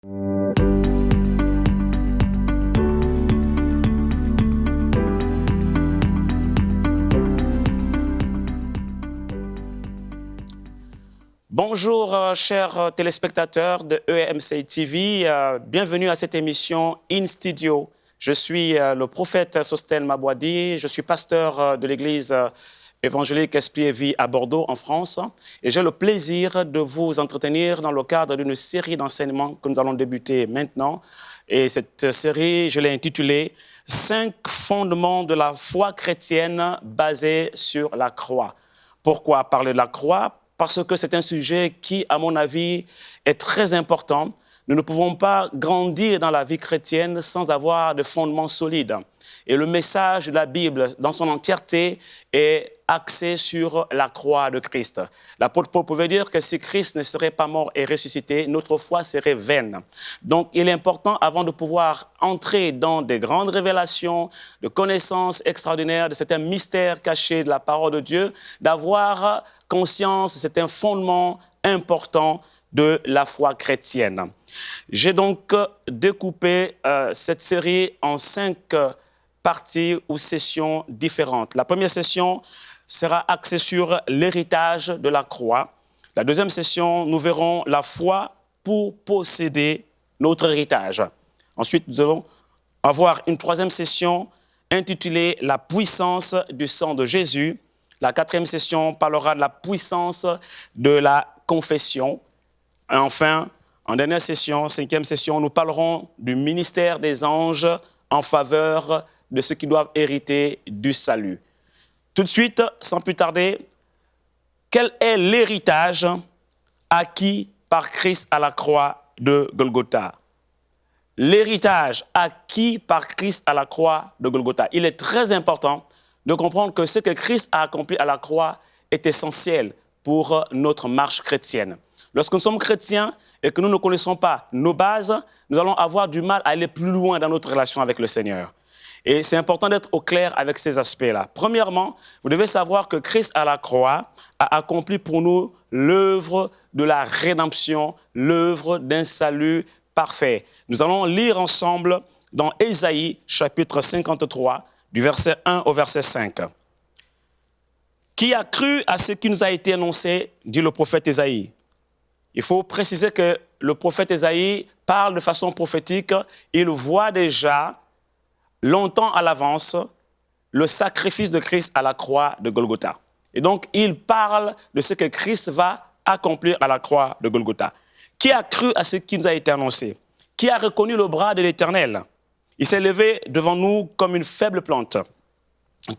Bonjour, chers téléspectateurs de EMC TV. Bienvenue à cette émission In Studio. Je suis le prophète Sosthène Mabouadi. Je suis pasteur de l'église évangélique Esprit et Vie à Bordeaux, en France. Et j'ai le plaisir de vous entretenir dans le cadre d'une série d'enseignements que nous allons débuter maintenant. Et cette série, je l'ai intitulée « 5 fondements de la foi chrétienne basés sur la croix ». Pourquoi parler de la croix ? Parce que c'est un sujet qui, à mon avis, est très important. Nous ne pouvons pas grandir dans la vie chrétienne sans avoir de fondements solides. Et le message de la Bible, dans son entièreté, est axé sur la croix de Christ. L'apôtre Paul pouvait dire que si Christ ne serait pas mort et ressuscité, notre foi serait vaine. Donc, il est important, avant de pouvoir entrer dans des grandes révélations, de connaissances extraordinaires, de certains mystères cachés de la parole de Dieu, d'avoir conscience, c'est un fondement important de la foi chrétienne. J'ai donc découpé cette série en 5 parties ou sessions différentes. La première session sera axée sur l'héritage de la croix. La deuxième session, nous verrons la foi pour posséder notre héritage. Ensuite, nous allons avoir une troisième session intitulée « La puissance du sang de Jésus ». La quatrième session parlera de la puissance de la confession. Et enfin, en dernière session, 5e session, nous parlerons du ministère des anges en faveur de ceux qui doivent hériter du salut. Tout de suite, sans plus tarder, quel est l'héritage acquis par Christ à la croix de Golgotha? L'héritage acquis par Christ à la croix de Golgotha. Il est très important de comprendre que ce que Christ a accompli à la croix est essentiel pour notre marche chrétienne. Lorsque nous sommes chrétiens et que nous ne connaissons pas nos bases, nous allons avoir du mal à aller plus loin dans notre relation avec le Seigneur. Et c'est important d'être au clair avec ces aspects-là. Premièrement, vous devez savoir que Christ à la croix a accompli pour nous l'œuvre de la rédemption, l'œuvre d'un salut parfait. Nous allons lire ensemble dans Ésaïe, chapitre 53, du verset 1 au verset 5. « Qui a cru à ce qui nous a été annoncé, dit le prophète Ésaïe. » Il faut préciser que le prophète Ésaïe parle de façon prophétique. Il voit déjà, longtemps à l'avance, le sacrifice de Christ à la croix de Golgotha. Et donc, il parle de ce que Christ va accomplir à la croix de Golgotha. Qui a cru à ce qui nous a été annoncé? Qui a reconnu le bras de l'Éternel? Il s'est levé devant nous comme une faible plante,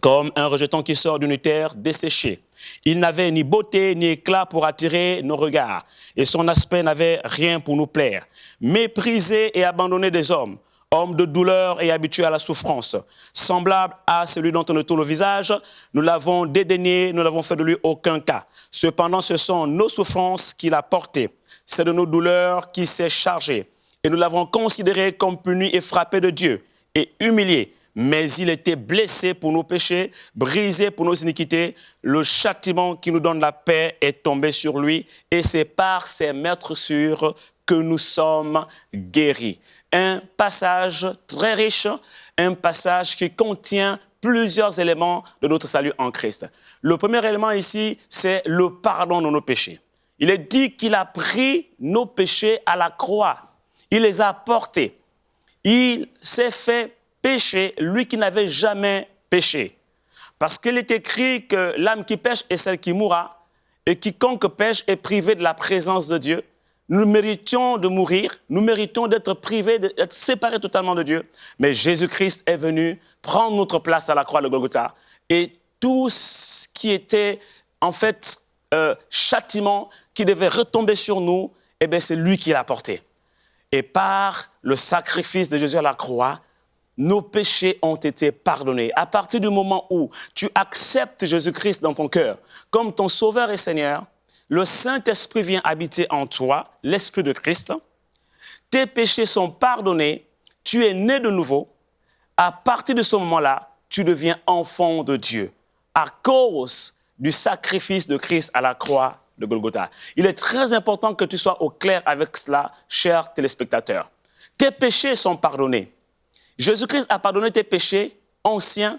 comme un rejeton qui sort d'une terre desséchée. Il n'avait ni beauté ni éclat pour attirer nos regards, et son aspect n'avait rien pour nous plaire. Méprisé et abandonné des hommes, homme de douleur et habitué à la souffrance, semblable à celui dont on ne tourne le visage, nous l'avons dédaigné, nous n'avons fait de lui aucun cas. Cependant, ce sont nos souffrances qu'il a portées, c'est de nos douleurs qu'il s'est chargé. Et nous l'avons considéré comme puni et frappé de Dieu et humilié. Mais il était blessé pour nos péchés, brisé pour nos iniquités. Le châtiment qui nous donne la paix est tombé sur lui. Et c'est par ses meurtrissures que nous sommes guéris. Un passage très riche, un passage qui contient plusieurs éléments de notre salut en Christ. Le premier élément ici, c'est le pardon de nos péchés. Il est dit qu'il a pris nos péchés à la croix. Il les a portés. Il s'est fait pécher, lui qui n'avait jamais péché. Parce qu'il est écrit que l'âme qui pêche est celle qui mourra, et quiconque pêche est privé de la présence de Dieu. Nous méritions de mourir, nous méritons d'être privés, d'être séparés totalement de Dieu. Mais Jésus-Christ est venu prendre notre place à la croix de Golgotha. Et tout ce qui était, en fait, châtiment qui devait retomber sur nous, eh bien, c'est lui qui l'a porté. Et par le sacrifice de Jésus à la croix, nos péchés ont été pardonnés. À partir du moment où tu acceptes Jésus-Christ dans ton cœur comme ton Sauveur et Seigneur, le Saint-Esprit vient habiter en toi, l'Esprit de Christ. Tes péchés sont pardonnés, tu es né de nouveau. À partir de ce moment-là, tu deviens enfant de Dieu à cause du sacrifice de Christ à la croix de Golgotha. Il est très important que tu sois au clair avec cela, chers téléspectateurs. Tes péchés sont pardonnés. Jésus-Christ a pardonné tes péchés anciens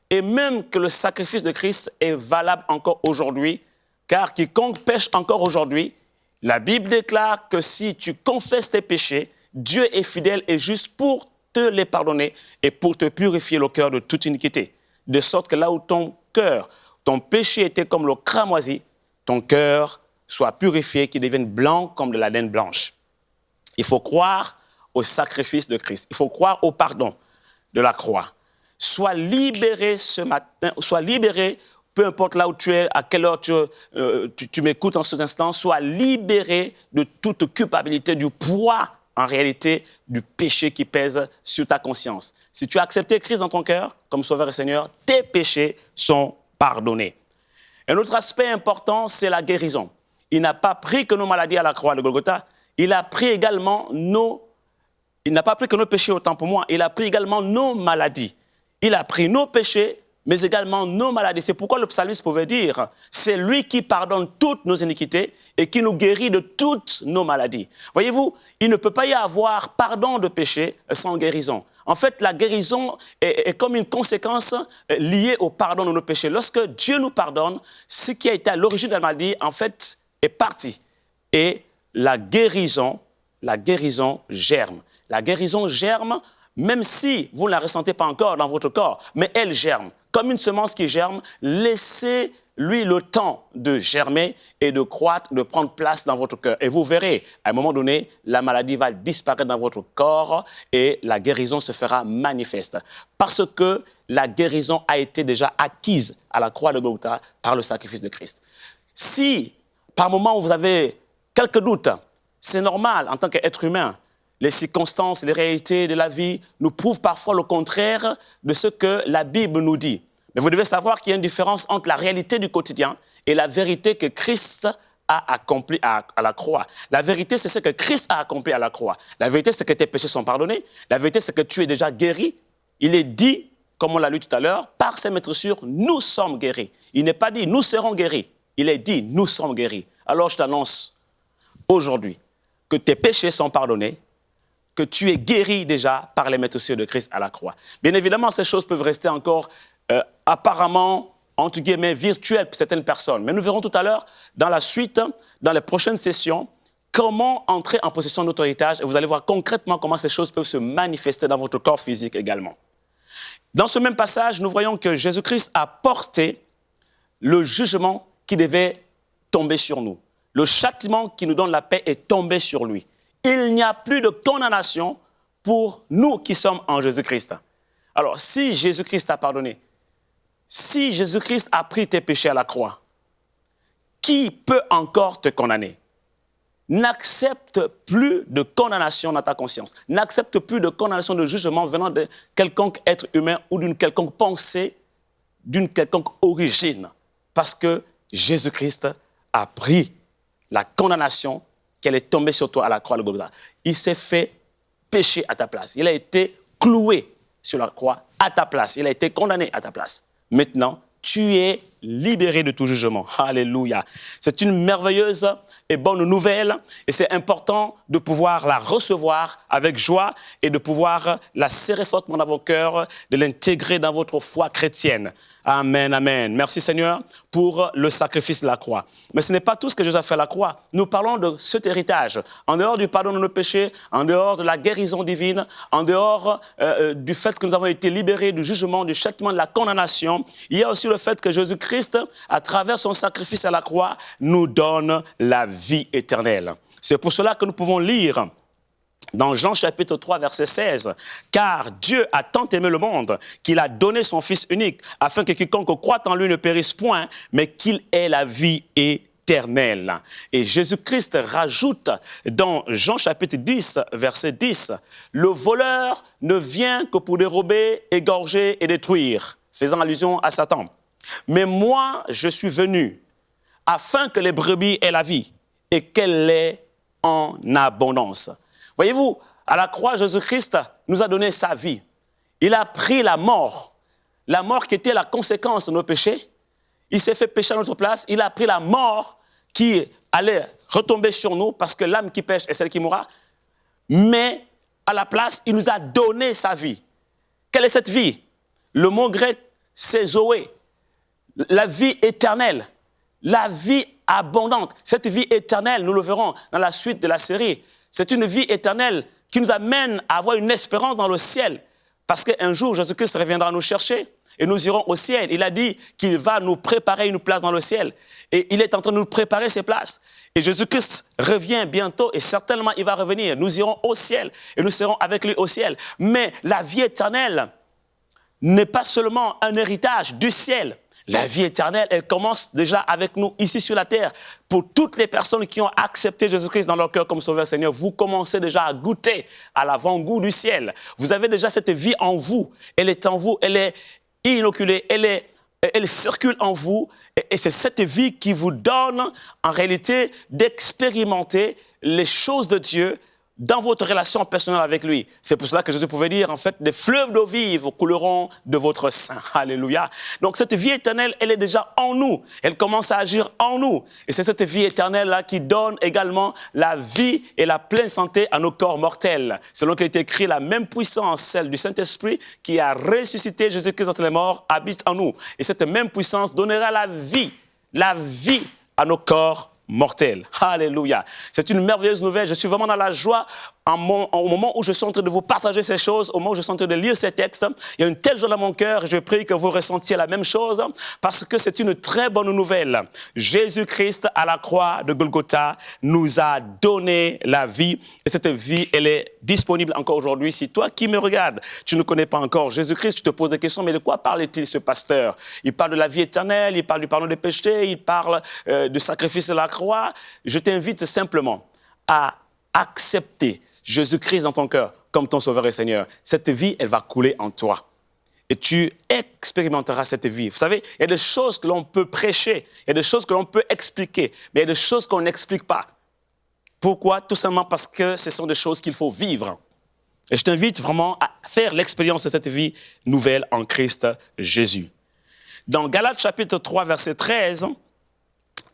et même que le sacrifice de Christ est valable encore aujourd'hui, car quiconque pêche encore aujourd'hui, la Bible déclare que si tu confesses tes péchés, Dieu est fidèle et juste pour te les pardonner et pour te purifier le cœur de toute iniquité. De sorte que là où ton cœur, ton péché était comme le cramoisi, ton cœur soit purifié, qu'il devienne blanc comme de la laine blanche. Il faut croire au sacrifice de Christ. Il faut croire au pardon de la croix. Sois libéré ce matin, sois libéré, peu importe là où tu es, à quelle heure tu m'écoutes en cet instant, sois libéré de toute culpabilité, du poids, en réalité, du péché qui pèse sur ta conscience. Si tu as accepté Christ dans ton cœur, comme Sauveur et Seigneur, tes péchés sont pardonnés. Un autre aspect important, c'est la guérison. Il n'a pas pris que nos maladies à la croix de Golgotha, il n'a pas pris que nos péchés autant pour moi, il a pris également nos maladies. Il a pris nos péchés, mais également nos maladies. C'est pourquoi le psalmiste pouvait dire, c'est lui qui pardonne toutes nos iniquités et qui nous guérit de toutes nos maladies. Voyez-vous, il ne peut pas y avoir pardon de péché sans guérison. En fait, la guérison est comme une conséquence liée au pardon de nos péchés. Lorsque Dieu nous pardonne, ce qui a été à l'origine de la maladie, en fait, est parti. Et la guérison germe. La guérison germe, même si vous ne la ressentez pas encore dans votre corps, mais elle germe. Comme une semence qui germe, laissez-lui le temps de germer et de croître, de prendre place dans votre cœur. Et vous verrez, à un moment donné, la maladie va disparaître dans votre corps et la guérison se fera manifeste. Parce que la guérison a été déjà acquise à la croix de Golgotha par le sacrifice de Christ. Si, par moment, vous avez quelques doutes, c'est normal en tant qu'être humain. Les circonstances, les réalités de la vie nous prouvent parfois le contraire de ce que la Bible nous dit. Mais vous devez savoir qu'il y a une différence entre la réalité du quotidien et la vérité que Christ a accomplie à la croix. La vérité, c'est ce que Christ a accompli à la croix. La vérité, c'est que tes péchés sont pardonnés. La vérité, c'est que tu es déjà guéri. Il est dit, comme on l'a lu tout à l'heure, par ses maîtressures, nous sommes guéris. Il n'est pas dit, nous serons guéris. Il est dit, nous sommes guéris. Alors je t'annonce aujourd'hui que tes péchés sont pardonnés, que tu es guéri déjà par les maîtressures de Christ à la croix. Bien évidemment, ces choses peuvent rester encore apparemment, entre guillemets, virtuelles pour certaines personnes. Mais nous verrons tout à l'heure, dans la suite, dans les prochaines sessions, comment entrer en possession de notre héritage. Et vous allez voir concrètement comment ces choses peuvent se manifester dans votre corps physique également. Dans ce même passage, nous voyons que Jésus-Christ a porté le jugement qui devait tomber sur nous. Le châtiment qui nous donne la paix est tombé sur lui. Il n'y a plus de condamnation pour nous qui sommes en Jésus-Christ. Alors, si Jésus-Christ t'a pardonné, si Jésus-Christ a pris tes péchés à la croix, qui peut encore te condamner? N'accepte plus de condamnation dans ta conscience. N'accepte plus de condamnation, de jugement venant de quelconque être humain ou d'une quelconque pensée, d'une quelconque origine. Parce que Jésus-Christ a pris la condamnation qu'elle est tombée sur toi à la croix de Golgotha. Il s'est fait pécher à ta place. Il a été cloué sur la croix à ta place. Il a été condamné à ta place. Maintenant, tu es libéré de tout jugement. Alléluia. C'est une merveilleuse et bonne nouvelle et c'est important de pouvoir la recevoir avec joie et de pouvoir la serrer fortement dans vos cœurs, de l'intégrer dans votre foi chrétienne. Amen, amen. Merci Seigneur pour le sacrifice de la croix. Mais ce n'est pas tout ce que Jésus a fait à la croix. Nous parlons de cet héritage. En dehors du pardon de nos péchés, en dehors de la guérison divine, en dehors du fait que nous avons été libérés du jugement, du châtiment, de la condamnation, il y a aussi le fait que Jésus-Christ, à travers son sacrifice à la croix, nous donne la vie éternelle. C'est pour cela que nous pouvons lire dans Jean chapitre 3, verset 16, « Car Dieu a tant aimé le monde qu'il a donné son Fils unique, afin que quiconque croit en lui ne périsse point, mais qu'il ait la vie éternelle. » Et Jésus-Christ rajoute dans Jean chapitre 10, verset 10, « Le voleur ne vient que pour dérober, égorger et détruire. » Faisant allusion à Satan. « Mais moi, je suis venu afin que les brebis aient la vie et qu'elle l'ait en abondance. » Voyez-vous, à la croix, Jésus-Christ nous a donné sa vie. Il a pris la mort qui était la conséquence de nos péchés. Il s'est fait pécher à notre place. Il a pris la mort qui allait retomber sur nous parce que l'âme qui pêche est celle qui mourra. Mais à la place, il nous a donné sa vie. Quelle est cette vie? Le mot grec, c'est Zoé. La vie éternelle, la vie abondante. Cette vie éternelle, nous le verrons dans la suite de la série. C'est une vie éternelle qui nous amène à avoir une espérance dans le ciel. Parce qu'un jour, Jésus-Christ reviendra nous chercher et nous irons au ciel. Il a dit qu'il va nous préparer une place dans le ciel. Et il est en train de nous préparer ces places. Et Jésus-Christ revient bientôt et certainement il va revenir. Nous irons au ciel et nous serons avec lui au ciel. Mais la vie éternelle n'est pas seulement un héritage du ciel. La vie éternelle, elle commence déjà avec nous ici sur la terre. Pour toutes les personnes qui ont accepté Jésus-Christ dans leur cœur comme Sauveur Seigneur, vous commencez déjà à goûter à l'avant-goût du ciel. Vous avez déjà cette vie en vous. Elle est en vous, elle est inoculée, elle circule en vous. Et c'est cette vie qui vous donne en réalité d'expérimenter les choses de Dieu dans votre relation personnelle avec lui. C'est pour cela que Jésus pouvait dire, en fait, des fleuves d'eau vive couleront de votre sein. Alléluia. Donc cette vie éternelle, elle est déjà en nous. Elle commence à agir en nous. Et c'est cette vie éternelle-là qui donne également la vie et la pleine santé à nos corps mortels. Selon qu'il est écrit, la même puissance, celle du Saint-Esprit, qui a ressuscité Jésus-Christ entre les morts, habite en nous. Et cette même puissance donnera la vie à nos corps mortel. Alléluia. C'est une merveilleuse nouvelle. Je suis vraiment dans la joie au moment où je suis en train de vous partager ces choses, au moment où je suis en train de lire ces textes. Il y a une telle joie dans mon cœur. Je prie que vous ressentiez la même chose parce que c'est une très bonne nouvelle. Jésus-Christ à la croix de Golgotha nous a donné la vie et cette vie, elle est disponible encore aujourd'hui. Si toi qui me regardes, tu ne connais pas encore Jésus-Christ, tu te poses des questions, mais de quoi parle-t-il ce pasteur? Il parle de la vie éternelle, il parle du pardon des péchés, il parle du sacrifice de la croix. Je t'invite simplement à accepter Jésus-Christ dans ton cœur comme ton Sauveur et Seigneur. Cette vie, elle va couler en toi. Et tu expérimenteras cette vie. Vous savez, il y a des choses que l'on peut prêcher, il y a des choses que l'on peut expliquer, mais il y a des choses qu'on n'explique pas. Pourquoi? Tout simplement parce que ce sont des choses qu'il faut vivre. Et je t'invite vraiment à faire l'expérience de cette vie nouvelle en Christ Jésus. Dans Galates chapitre 3, verset 13,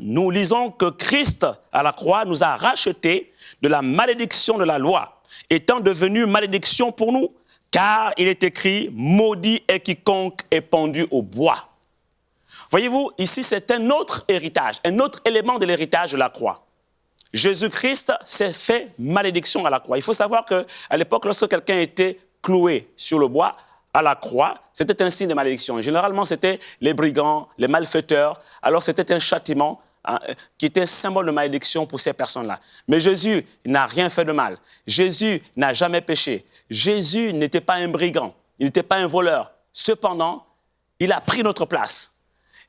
nous lisons que Christ, à la croix, nous a rachetés de la malédiction de la loi, étant devenu malédiction pour nous, car il est écrit « Maudit est quiconque est pendu au bois ». Voyez-vous, ici, c'est un autre héritage, un autre élément de l'héritage de la croix. Jésus-Christ s'est fait malédiction à la croix. Il faut savoir qu'à l'époque, lorsque quelqu'un était cloué sur le bois, à la croix, c'était un signe de malédiction. Généralement, c'était les brigands, les malfaiteurs. Alors, c'était un châtiment qui était un symbole de malédiction pour ces personnes-là. Mais Jésus n'a rien fait de mal. Jésus n'a jamais péché. Jésus n'était pas un brigand. Il n'était pas un voleur. Cependant, il a pris notre place.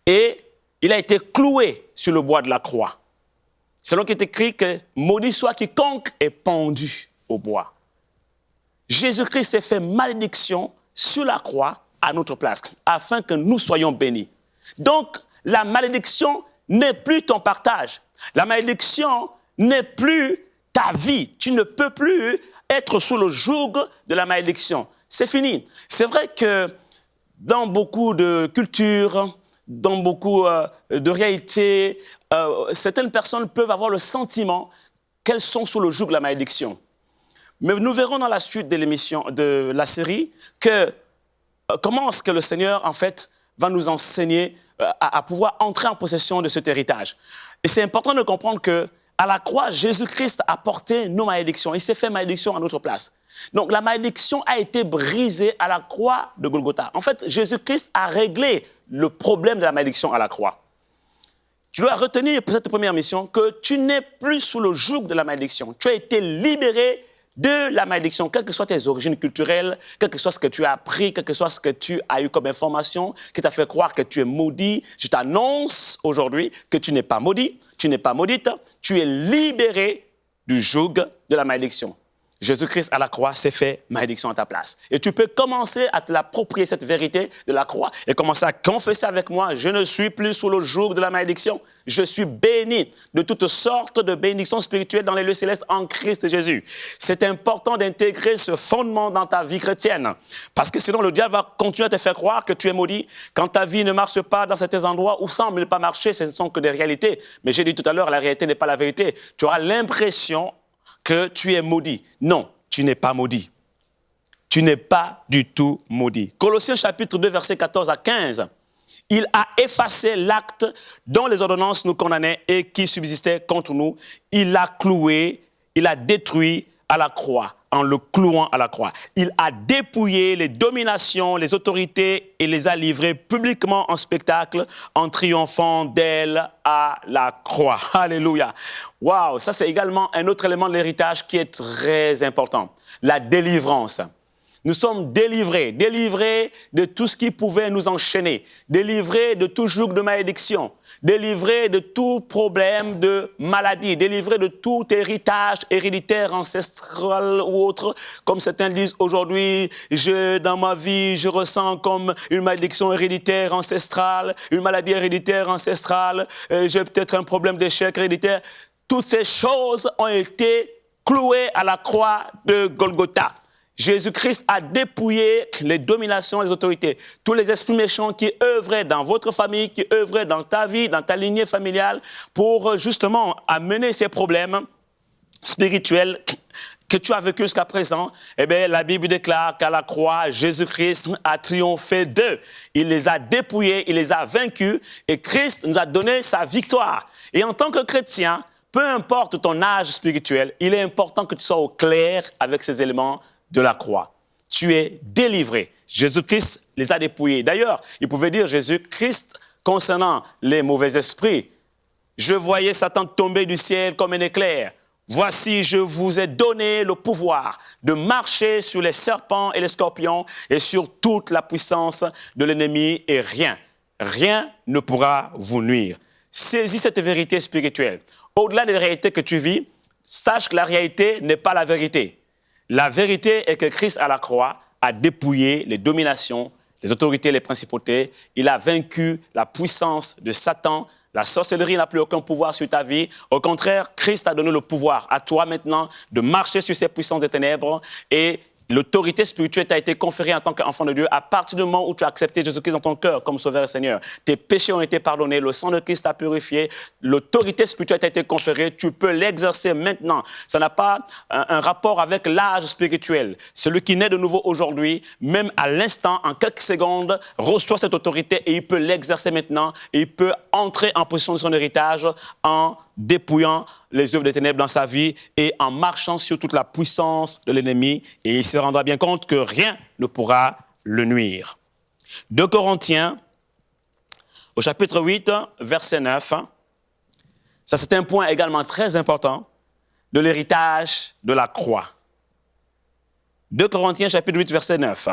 Et il a été cloué sur le bois de la croix. Selon qu'il est écrit que maudit soit quiconque est pendu au bois. Jésus-Christ s'est fait malédiction sur la croix à notre place, afin que nous soyons bénis. Donc, la malédiction n'est plus ton partage. La malédiction n'est plus ta vie. Tu ne peux plus être sous le joug de la malédiction. C'est fini. C'est vrai que dans beaucoup de cultures, dans beaucoup de réalités, certaines personnes peuvent avoir le sentiment qu'elles sont sous le joug de la malédiction. Mais nous verrons dans la suite de l'émission, de la série, que comment est-ce que le Seigneur, en fait, va nous enseigner à pouvoir entrer en possession de cet héritage. Et c'est important de comprendre que à la croix, Jésus-Christ a porté nos malédictions. Il s'est fait malédiction à notre place. Donc, la malédiction a été brisée à la croix de Golgotha. En fait, Jésus-Christ a réglé le problème de la malédiction à la croix. Tu dois retenir pour cette première mission que tu n'es plus sous le joug de la malédiction. Tu as été libéré de la malédiction, quelles que soient tes origines culturelles, quel que soit ce que tu as appris, quel que soit ce que tu as eu comme information, qui t'a fait croire que tu es maudit. Je t'annonce aujourd'hui que tu n'es pas maudit, tu n'es pas maudite, tu es libéré du joug de la malédiction. Jésus-Christ à la croix s'est fait malédiction à ta place. Et tu peux commencer à te l'approprier, cette vérité de la croix, et commencer à confesser avec moi, je ne suis plus sous le joug de la malédiction. Je suis béni de toutes sortes de bénédictions spirituelles dans les lieux célestes en Christ Jésus. C'est important d'intégrer ce fondement dans ta vie chrétienne. Parce que sinon, le diable va continuer à te faire croire que tu es maudit. Quand ta vie ne marche pas dans certains endroits où semble ne pas marcher, ce ne sont que des réalités. Mais j'ai dit tout à l'heure, la réalité n'est pas la vérité. Tu auras l'impression que tu es maudit. Non, tu n'es pas maudit. Tu n'es pas du tout maudit. Colossiens chapitre 2, versets 14 à 15. Il a effacé l'acte dont les ordonnances nous condamnaient et qui subsistait contre nous. Il l'a cloué, il a détruit à la croix, en le clouant à la croix. Il a dépouillé les dominations, les autorités et les a livrées publiquement en spectacle en triomphant d'elles à la croix. Alléluia. Waouh, ça c'est également un autre élément de l'héritage qui est très important. La délivrance. Nous sommes délivrés de tout ce qui pouvait nous enchaîner, délivrés de tout joug de malédiction, délivrés de tout problème de maladie, délivrés de tout héritage héréditaire, ancestral ou autre. Comme certains disent aujourd'hui, dans ma vie, je ressens comme une malédiction héréditaire ancestrale, une maladie héréditaire ancestrale, j'ai peut-être un problème d'échec héréditaire. Toutes ces choses ont été clouées à la croix de Golgotha. Jésus-Christ a dépouillé les dominations, les autorités, tous les esprits méchants qui œuvraient dans votre famille, qui œuvraient dans ta vie, dans ta lignée familiale, pour justement amener ces problèmes spirituels que tu as vécu jusqu'à présent. Eh bien, la Bible déclare qu'à la croix, Jésus-Christ a triomphé d'eux. Il les a dépouillés, il les a vaincus, et Christ nous a donné sa victoire. Et en tant que chrétien, peu importe ton âge spirituel, il est important que tu sois au clair avec ces éléments de la croix. Tu es délivré. Jésus-Christ les a dépouillés. D'ailleurs, il pouvait dire Jésus-Christ concernant les mauvais esprits. Je voyais Satan tomber du ciel comme un éclair. Voici, je vous ai donné le pouvoir de marcher sur les serpents et les scorpions et sur toute la puissance de l'ennemi et rien ne pourra vous nuire. Saisis cette vérité spirituelle. Au-delà des réalités que tu vis, sache que la réalité n'est pas la vérité. La vérité est que Christ à la croix a dépouillé les dominations, les autorités, les principautés. Il a vaincu la puissance de Satan. La sorcellerie n'a plus aucun pouvoir sur ta vie. Au contraire, Christ a donné le pouvoir à toi maintenant de marcher sur ces puissances des ténèbres et l'autorité spirituelle t'a été conférée en tant qu'enfant de Dieu à partir du moment où tu as accepté Jésus-Christ dans ton cœur comme Sauveur et Seigneur. Tes péchés ont été pardonnés, le sang de Christ t'a purifié, l'autorité spirituelle t'a été conférée, tu peux l'exercer maintenant. Ça n'a pas un rapport avec l'âge spirituel. Celui qui naît de nouveau aujourd'hui, même à l'instant, en quelques secondes, reçoit cette autorité et il peut l'exercer maintenant et il peut entrer en possession de son héritage en dépouillant les œuvres des ténèbres dans sa vie et en marchant sur toute la puissance de l'ennemi. Et il se rendra bien compte que rien ne pourra le nuire. 2 Corinthiens, au chapitre 8, verset 9. Ça, c'est un point également très important de l'héritage de la croix. 2 Corinthiens, chapitre 8, verset 9.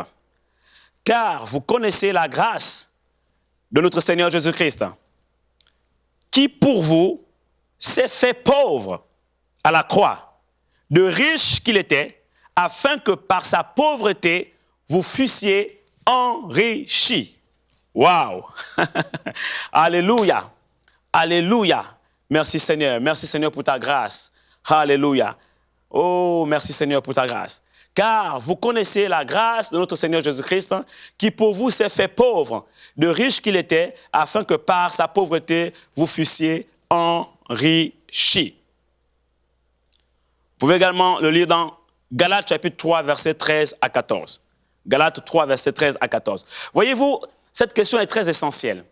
Car vous connaissez la grâce de notre Seigneur Jésus-Christ, qui pour vous s'est fait pauvre à la croix, de riche qu'il était, afin que par sa pauvreté, vous fussiez enrichis. Waouh! Alléluia! Alléluia! Merci Seigneur pour ta grâce. Alléluia! Oh, merci Seigneur pour ta grâce. Car vous connaissez la grâce de notre Seigneur Jésus-Christ, qui pour vous s'est fait pauvre, de riche qu'il était, afin que par sa pauvreté, vous fussiez enrichis. Vous pouvez également le lire dans Galates chapitre 3, versets 13 à 14. Galates 3, versets 13 à 14. Voyez-vous, cette question est très essentielle.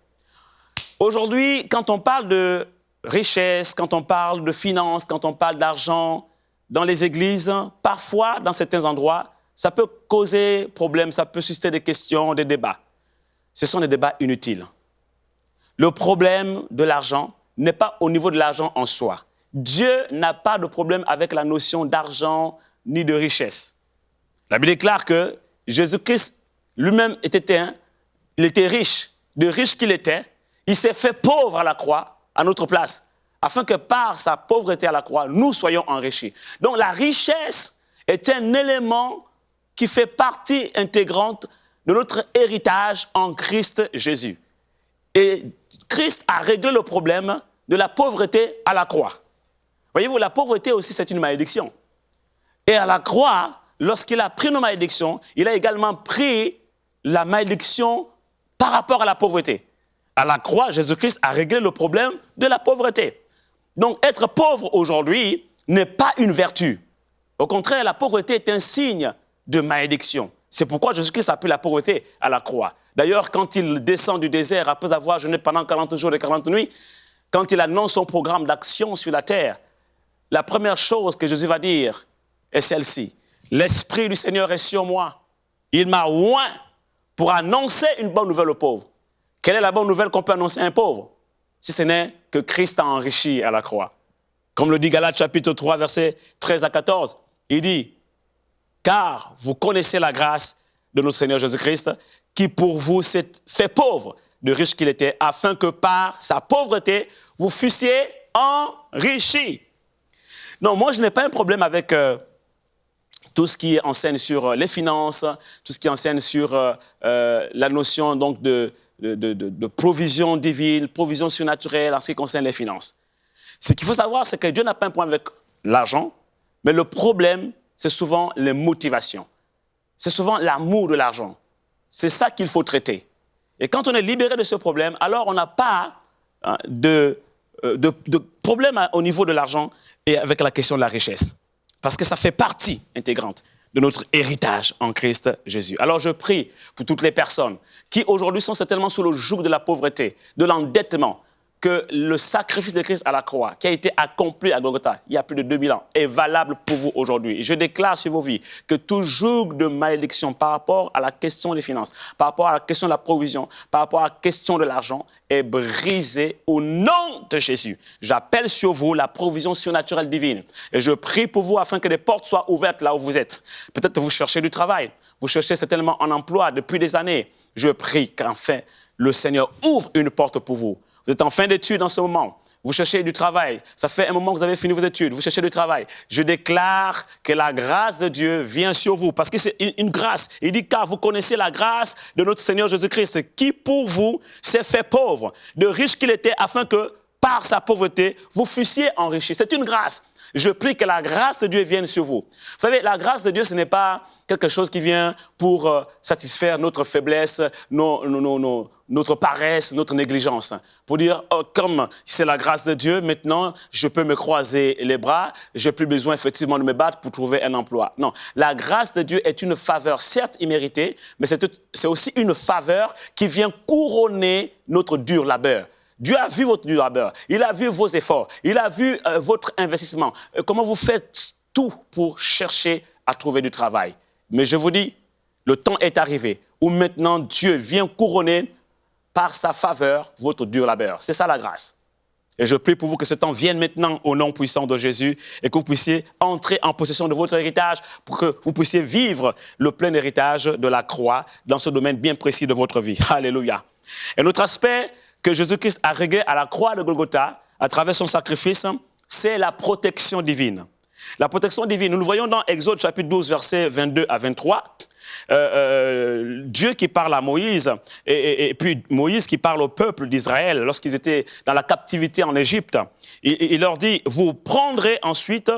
Aujourd'hui, quand on parle de richesse, quand on parle de finances, quand on parle d'argent dans les églises, parfois, dans certains endroits, ça peut causer problème, ça peut susciter des questions, des débats. Ce sont des débats inutiles. Le problème de l'argent n'est pas au niveau de l'argent en soi. Dieu n'a pas de problème avec la notion d'argent ni de richesse. La Bible déclare que Jésus-Christ lui-même il était riche. De riche qu'il était, il s'est fait pauvre à la croix, à notre place, afin que par sa pauvreté à la croix, nous soyons enrichis. Donc la richesse est un élément qui fait partie intégrante de notre héritage en Christ Jésus. Et Christ a réglé le problème de la pauvreté à la croix. Voyez-vous, la pauvreté aussi, c'est une malédiction. Et à la croix, lorsqu'il a pris nos malédictions, il a également pris la malédiction par rapport à la pauvreté. À la croix, Jésus-Christ a réglé le problème de la pauvreté. Donc, être pauvre aujourd'hui n'est pas une vertu. Au contraire, la pauvreté est un signe de malédiction. C'est pourquoi Jésus-Christ a pris la pauvreté à la croix. D'ailleurs, quand il descend du désert, après avoir jeûné pendant 40 jours et 40 nuits, quand il annonce son programme d'action sur la terre, la première chose que Jésus va dire est celle-ci. L'Esprit du Seigneur est sur moi. Il m'a oint pour annoncer une bonne nouvelle aux pauvres. Quelle est la bonne nouvelle qu'on peut annoncer à un pauvre? Si ce n'est que Christ a enrichi à la croix. Comme le dit Galates chapitre 3, versets 13 à 14, il dit « Car vous connaissez la grâce de notre Seigneur Jésus-Christ, qui pour vous s'est fait pauvre, de riche qu'il était, afin que par sa pauvreté, vous fussiez enrichis. » Non, moi je n'ai pas un problème avec tout ce qui enseigne sur les finances, tout ce qui enseigne sur la notion donc, de provision divine, provision surnaturelle en ce qui concerne les finances. Ce qu'il faut savoir, c'est que Dieu n'a pas un problème avec l'argent, mais le problème, c'est souvent les motivations. C'est souvent l'amour de l'argent. C'est ça qu'il faut traiter. Et quand on est libéré de ce problème, alors on n'a pas de problème au niveau de l'argent et avec la question de la richesse. Parce que ça fait partie intégrante de notre héritage en Christ Jésus. Alors je prie pour toutes les personnes qui aujourd'hui sont certainement sous le joug de la pauvreté, de l'endettement, que le sacrifice de Christ à la croix, qui a été accompli à Golgotha il y a plus de 2000 ans, est valable pour vous aujourd'hui. Je déclare sur vos vies que tout joug de malédiction par rapport à la question des finances, par rapport à la question de la provision, par rapport à la question de l'argent, est brisé au nom de Jésus. J'appelle sur vous la provision surnaturelle divine. Et je prie pour vous afin que des portes soient ouvertes là où vous êtes. Peut-être vous cherchez du travail, vous cherchez certainement un emploi depuis des années. Je prie qu'enfin le Seigneur ouvre une porte pour vous. Vous êtes en fin d'études en ce moment. Vous cherchez du travail. Ça fait un moment que vous avez fini vos études. Vous cherchez du travail. Je déclare que la grâce de Dieu vient sur vous. Parce que c'est une grâce. Il dit, car vous connaissez la grâce de notre Seigneur Jésus-Christ, qui pour vous s'est fait pauvre, de riche qu'il était, afin que par sa pauvreté, vous fussiez enrichis. C'est une grâce. Je prie que la grâce de Dieu vienne sur vous. Vous savez, la grâce de Dieu, ce n'est pas quelque chose qui vient pour satisfaire notre faiblesse, notre paresse, notre négligence. Pour dire, oh, comme c'est la grâce de Dieu, maintenant, je peux me croiser les bras, je n'ai plus besoin effectivement de me battre pour trouver un emploi. Non, la grâce de Dieu est une faveur, certes imméritée, mais c'est aussi une faveur qui vient couronner notre dur labeur. Dieu a vu votre dur labeur, il a vu vos efforts, il a vu votre investissement, comment vous faites tout pour chercher à trouver du travail. Mais je vous dis, le temps est arrivé où maintenant Dieu vient couronner par sa faveur votre dur labeur. C'est ça la grâce. Et je prie pour vous que ce temps vienne maintenant au nom puissant de Jésus et que vous puissiez entrer en possession de votre héritage pour que vous puissiez vivre le plein héritage de la croix dans ce domaine bien précis de votre vie. Alléluia. Et notre aspect que Jésus-Christ a réglé à la croix de Golgotha, à travers son sacrifice, c'est la protection divine. La protection divine, nous le voyons dans Exode chapitre 12, versets 22 à 23. Dieu qui parle à Moïse, et puis Moïse qui parle au peuple d'Israël lorsqu'ils étaient dans la captivité en Égypte. Il leur dit, vous prendrez ensuite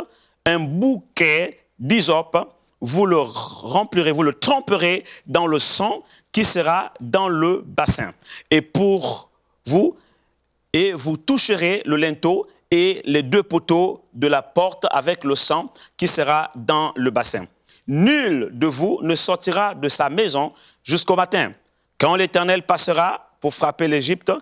un bouquet d'hysope, vous le remplirez, vous le tremperez dans le sang qui sera dans le bassin. Et pour vous, et vous toucherez le linteau et les deux poteaux de la porte avec le sang qui sera dans le bassin. Nul de vous ne sortira de sa maison jusqu'au matin, quand l'Éternel passera pour frapper l'Égypte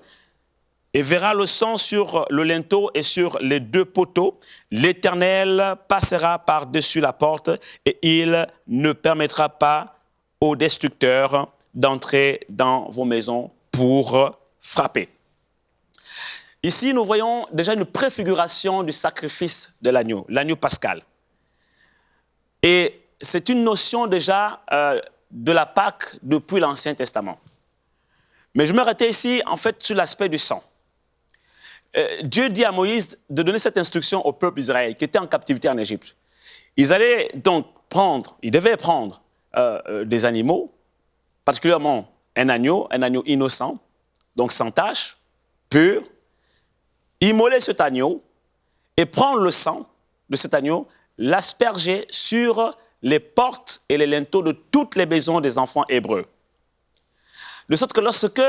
et verra le sang sur le linteau et sur les deux poteaux. L'Éternel passera par-dessus la porte et il ne permettra pas aux destructeurs d'entrer dans vos maisons pour frapper. Ici, nous voyons déjà une préfiguration du sacrifice de l'agneau pascal. Et c'est une notion déjà de la Pâque depuis l'Ancien Testament. Mais je m'arrêtais ici, en fait, sur l'aspect du sang. Dieu dit à Moïse de donner cette instruction au peuple d'Israël qui était en captivité en Égypte. Ils allaient donc ils devaient prendre des animaux, particulièrement un agneau innocent, donc sans tache, pur, immoler cet agneau et prendre le sang de cet agneau, l'asperger sur les portes et les linteaux de toutes les maisons des enfants hébreux. De sorte que lorsque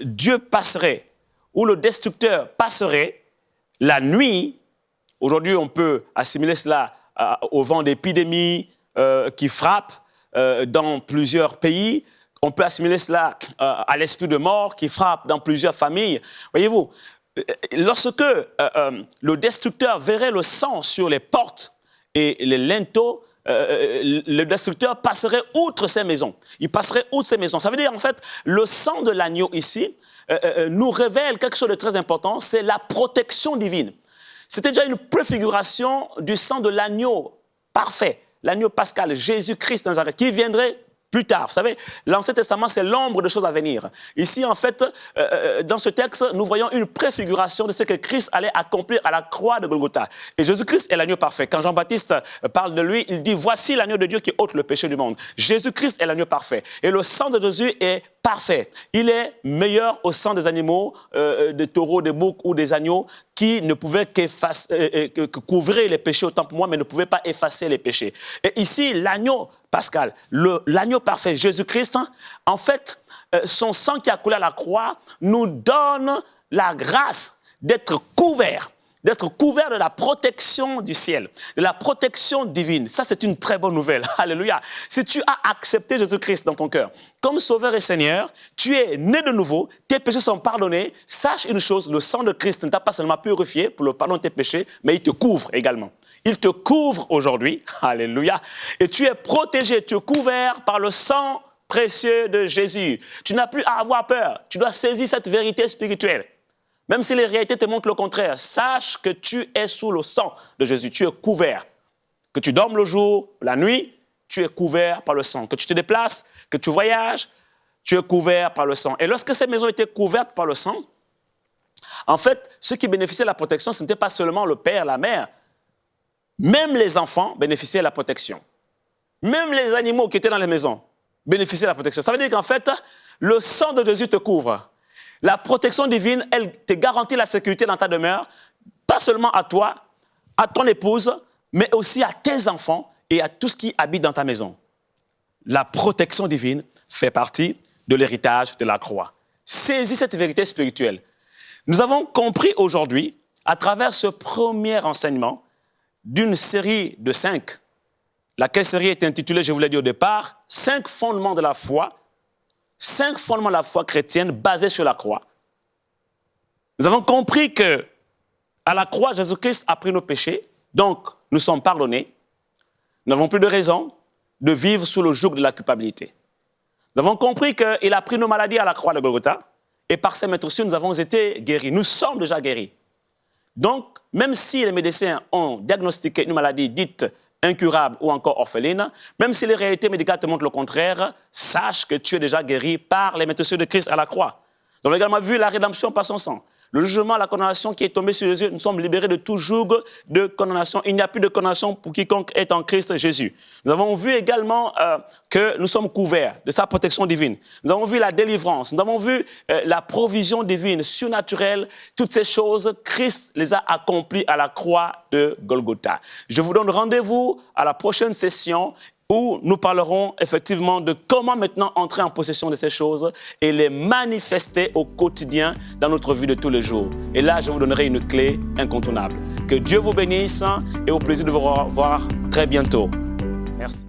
Dieu passerait, ou le destructeur passerait, la nuit, aujourd'hui on peut assimiler cela au vent d'épidémie qui frappe dans plusieurs pays, on peut assimiler cela à l'esprit de mort qui frappe dans plusieurs familles. Voyez-vous, lorsque le destructeur verrait le sang sur les portes et les linteaux, le destructeur passerait outre ces maisons. Il passerait outre ces maisons. Ça veut dire, en fait, le sang de l'agneau ici nous révèle quelque chose de très important, c'est la protection divine. C'était déjà une préfiguration du sang de l'agneau parfait, l'agneau pascal, Jésus-Christ Nazareth, qui viendrait plus tard. Vous savez, l'Ancien Testament, c'est l'ombre de choses à venir. Ici, en fait, dans ce texte, nous voyons une préfiguration de ce que Christ allait accomplir à la croix de Golgotha. Et Jésus-Christ est l'agneau parfait. Quand Jean-Baptiste parle de lui, il dit « Voici l'agneau de Dieu qui ôte le péché du monde ». Jésus-Christ est l'agneau parfait. Et le sang de Jésus est parfait. Il est meilleur au sang des animaux, des taureaux, des boucs ou des agneaux qui ne pouvaient que couvrir les péchés autant pour moi, mais ne pouvaient pas effacer les péchés. Et ici, l'agneau pascal, l'agneau parfait, Jésus-Christ, en fait, son sang qui a coulé à la croix nous donne la grâce d'être couverts de la protection du ciel, de la protection divine. Ça, c'est une très bonne nouvelle. Alléluia. Si tu as accepté Jésus-Christ dans ton cœur comme Sauveur et Seigneur, tu es né de nouveau, tes péchés sont pardonnés. Sache une chose, le sang de Christ ne t'a pas seulement purifié pour le pardon de tes péchés, mais il te couvre également. Il te couvre aujourd'hui. Alléluia. Et tu es protégé, tu es couvert par le sang précieux de Jésus. Tu n'as plus à avoir peur. Tu dois saisir cette vérité spirituelle. Même si les réalités te montrent le contraire, sache que tu es sous le sang de Jésus, tu es couvert. Que tu dormes le jour, la nuit, tu es couvert par le sang. Que tu te déplaces, que tu voyages, tu es couvert par le sang. Et lorsque ces maisons étaient couvertes par le sang, en fait, ceux qui bénéficiaient de la protection, ce n'était pas seulement le père, la mère. Même les enfants bénéficiaient de la protection. Même les animaux qui étaient dans les maisons bénéficiaient de la protection. Ça veut dire qu'en fait, le sang de Jésus te couvre. La protection divine, elle te garantit la sécurité dans ta demeure, pas seulement à toi, à ton épouse, mais aussi à tes enfants et à tout ce qui habite dans ta maison. La protection divine fait partie de l'héritage de la croix. Saisis cette vérité spirituelle. Nous avons compris aujourd'hui, à travers ce premier enseignement, d'une série de 5, laquelle série est intitulée, je vous l'ai dit au départ, 5 fondements de la foi, 5 fondements de la foi chrétienne basés sur la croix. Nous avons compris que à la croix, Jésus-Christ a pris nos péchés, donc nous sommes pardonnés. Nous n'avons plus de raison de vivre sous le joug de la culpabilité. Nous avons compris qu'il a pris nos maladies à la croix de Golgotha, et par ses meurtrissures, nous avons été guéris. Nous sommes déjà guéris. Donc, même si les médecins ont diagnostiqué une maladie dite incurable ou encore orpheline, même si les réalités médicales te montrent le contraire, sache que tu es déjà guéri par les meurtrissures de Christ à la croix. Nous avons également vu la rédemption par son sang. Le jugement, la condamnation qui est tombée sur les yeux, nous sommes libérés de tout joug de condamnation. Il n'y a plus de condamnation pour quiconque est en Christ Jésus. Nous avons vu également que nous sommes couverts de sa protection divine. Nous avons vu la délivrance, nous avons vu la provision divine, surnaturelle. Toutes ces choses, Christ les a accomplies à la croix de Golgotha. Je vous donne rendez-vous à la prochaine session où nous parlerons effectivement de comment maintenant entrer en possession de ces choses et les manifester au quotidien dans notre vie de tous les jours. Et là, je vous donnerai une clé incontournable. Que Dieu vous bénisse et au plaisir de vous revoir très bientôt. Merci.